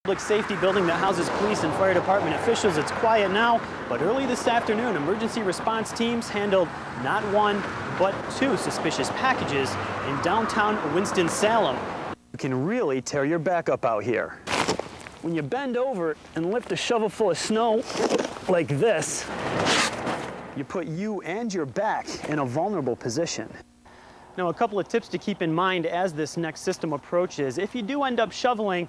Public safety building that houses police and fire department officials. It's quiet now, but early this afternoon, emergency response teams handled not one, but two suspicious packages in downtown Winston-Salem. You can really tear your back up out here. When you bend over and lift a shovel full of snow like this, you put you and your back in a vulnerable position. Now, a couple of tips to keep in mind as this next system approaches. If you do end up shoveling,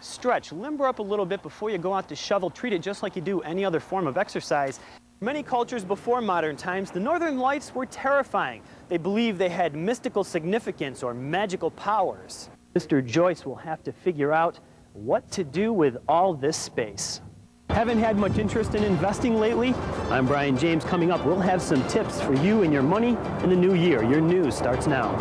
stretch, limber up a little bit before you go out to shovel. Treat it just like you do any other form of exercise. Many cultures before modern times, the Northern Lights were terrifying. They believed they had mystical significance or magical powers. Mr. Joyce will have to figure out what to do with all this space. Haven't had much interest in investing lately? I'm Brian James. Coming up, we'll have some tips for you and your money in the new year. Your news starts now.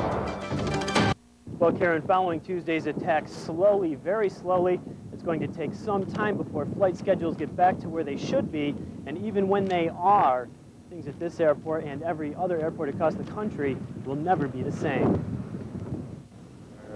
Well, Karen, following Tuesday's attack, slowly, very slowly, it's going to take some time before flight schedules get back to where they should be. And even when they are, things at this airport and every other airport across the country will never be the same.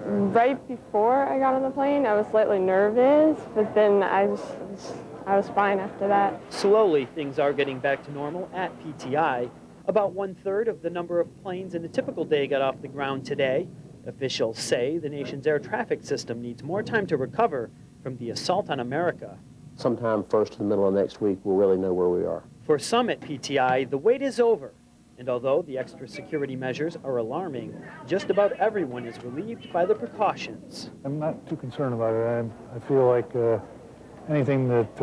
Right before I got on the plane, I was slightly nervous, but then I was fine after that. Slowly, things are getting back to normal at PTI. About 1/3 of the number of planes in a typical day got off the ground today. Officials say the nation's air traffic system needs more time to recover from the assault on America. Sometime first to the middle of next week, we'll really know where we are. For some at PTI, the wait is over. And although the extra security measures are alarming, just about everyone is relieved by the precautions. I'm not too concerned about it. I feel like anything that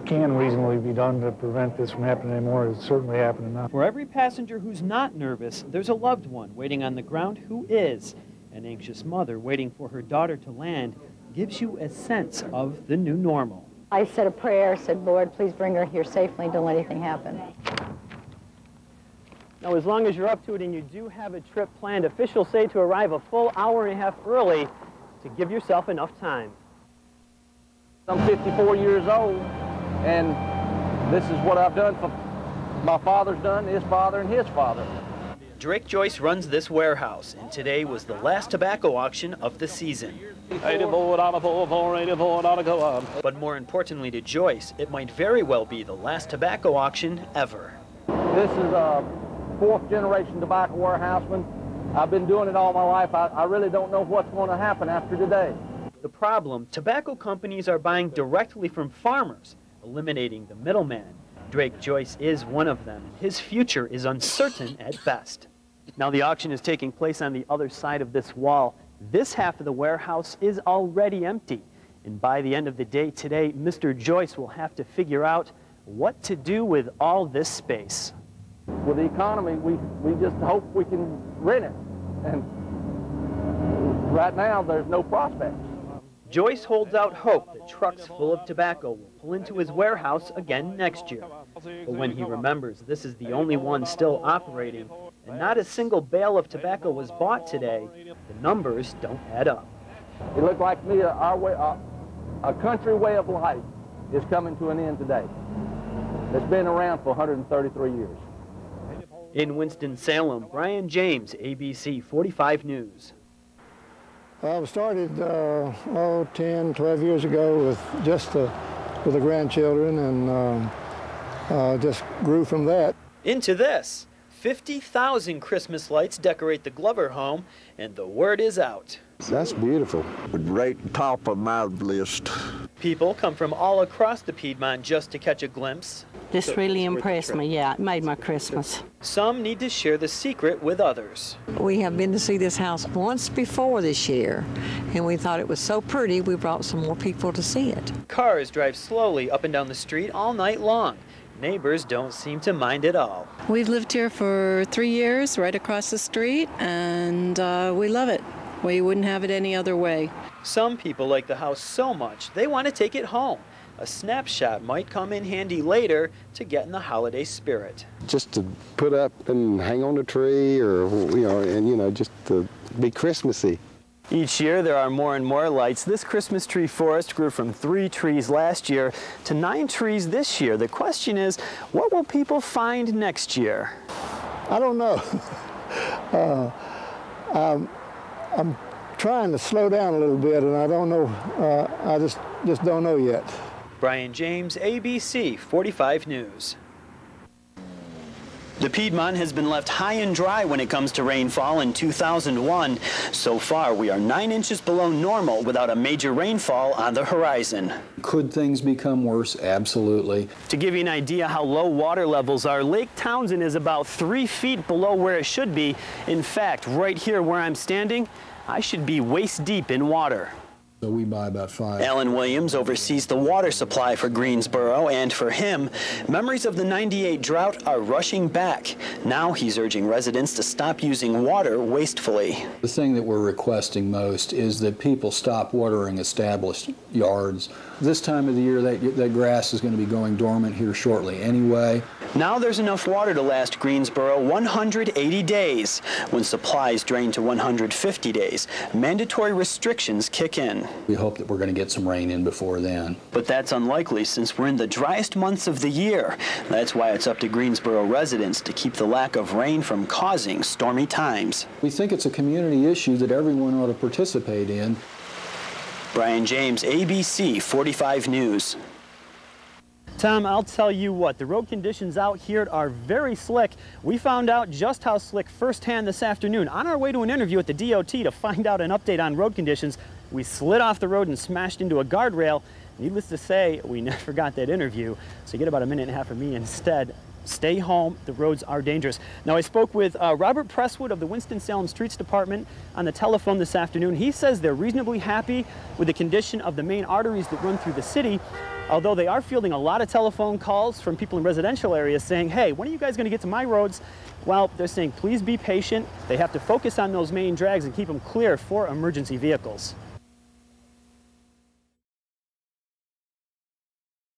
can reasonably be done to prevent this from happening anymore is certainly happening now. For every passenger who's not nervous, there's a loved one waiting on the ground who is. An anxious mother waiting for her daughter to land gives you a sense of the new normal. I said a prayer, said, Lord, please bring her here safely, don't let anything happen. Now, as long as you're up to it and you do have a trip planned, officials say to arrive a full hour and a half early to give yourself enough time. I'm 54 years old, and this is what I've done for my father's done, his father, and his father. Drake Joyce runs this warehouse, and today was the last tobacco auction of the season. But more importantly to Joyce, it might very well be the last tobacco auction ever. This is a fourth-generation tobacco warehouseman. I've been doing it all my life. I really don't know what's going to happen after today. The problem, tobacco companies are buying directly from farmers, eliminating the middleman. Drake Joyce is one of them. His future is uncertain at best. Now the auction is taking place on the other side of this wall. This half of the warehouse is already empty. And by the end of the day today, Mr. Joyce will have to figure out what to do with all this space. With the economy, we just hope we can rent it. And right now, there's no prospects. Joyce holds out hope that trucks full of tobacco will pull into his warehouse again next year. But when he remembers this is the only one still operating and not a single bale of tobacco was bought today, the numbers don't add up. It looked like to me a country way of life is coming to an end today. It's been around for 133 years. In Winston-Salem, Brian James, ABC 45 News. I started 10, 12 years ago with just with the grandchildren, and just grew from that. Into this, 50,000 Christmas lights decorate the Glover home, and the word is out. That's beautiful. Right top of my list. People come from all across the Piedmont just to catch a glimpse. This really impressed me, yeah. It made my Christmas. Some need to share the secret with others. We have been to see this house once before this year, and we thought it was so pretty, we brought some more people to see it. Cars drive slowly up and down the street all night long. Neighbors don't seem to mind at all. We've lived here for 3 years, right across the street, and we love it. We wouldn't have it any other way. Some people like the house so much, they want to take it home. A snapshot might come in handy later to get in the holiday spirit. Just to put up and hang on the tree, or, just to be Christmassy. Each year there are more and more lights. This Christmas tree forest grew from 3 trees last year to 9 trees this year. The question is, what will people find next year? I don't know. I'm trying to slow down a little bit, and I don't know, I just don't know yet. Brian James, ABC 45 News. The Piedmont has been left high and dry when it comes to rainfall in 2001. So far, we are 9 inches below normal without a major rainfall on the horizon. Could things become worse? Absolutely. To give you an idea how low water levels are, Lake Townsend is about 3 feet below where it should be. In fact, right here where I'm standing, I should be waist deep in water. So we buy about 5. Alan Williams oversees the water supply for Greensboro, and for him, memories of the '98 drought are rushing back. Now he's urging residents to stop using water wastefully. The thing that we're requesting most is that people stop watering established yards. This time of the year, that grass is going to be going dormant here shortly anyway. Now there's enough water to last Greensboro 180 days. When supplies drain to 150 days, mandatory restrictions kick in. We hope that we're going to get some rain in before then. But that's unlikely since we're in the driest months of the year. That's why it's up to Greensboro residents to keep the lack of rain from causing stormy times. We think it's a community issue that everyone ought to participate in. Brian James, ABC 45 News. Tom, I'll tell you what, the road conditions out here are very slick. We found out just how slick firsthand this afternoon. On our way to an interview at the DOT to find out an update on road conditions, we slid off the road and smashed into a guardrail. Needless to say, we never got that interview, so you get about a minute and a half of me instead. Stay home, the roads are dangerous. Now, I spoke with Robert Presswood of the Winston-Salem Streets Department on the telephone this afternoon. He says they're reasonably happy with the condition of the main arteries that run through the city, although they are fielding a lot of telephone calls from people in residential areas saying, hey, when are you guys going to get to my roads? Well, they're saying please be patient. They have to focus on those main drags and keep them clear for emergency vehicles.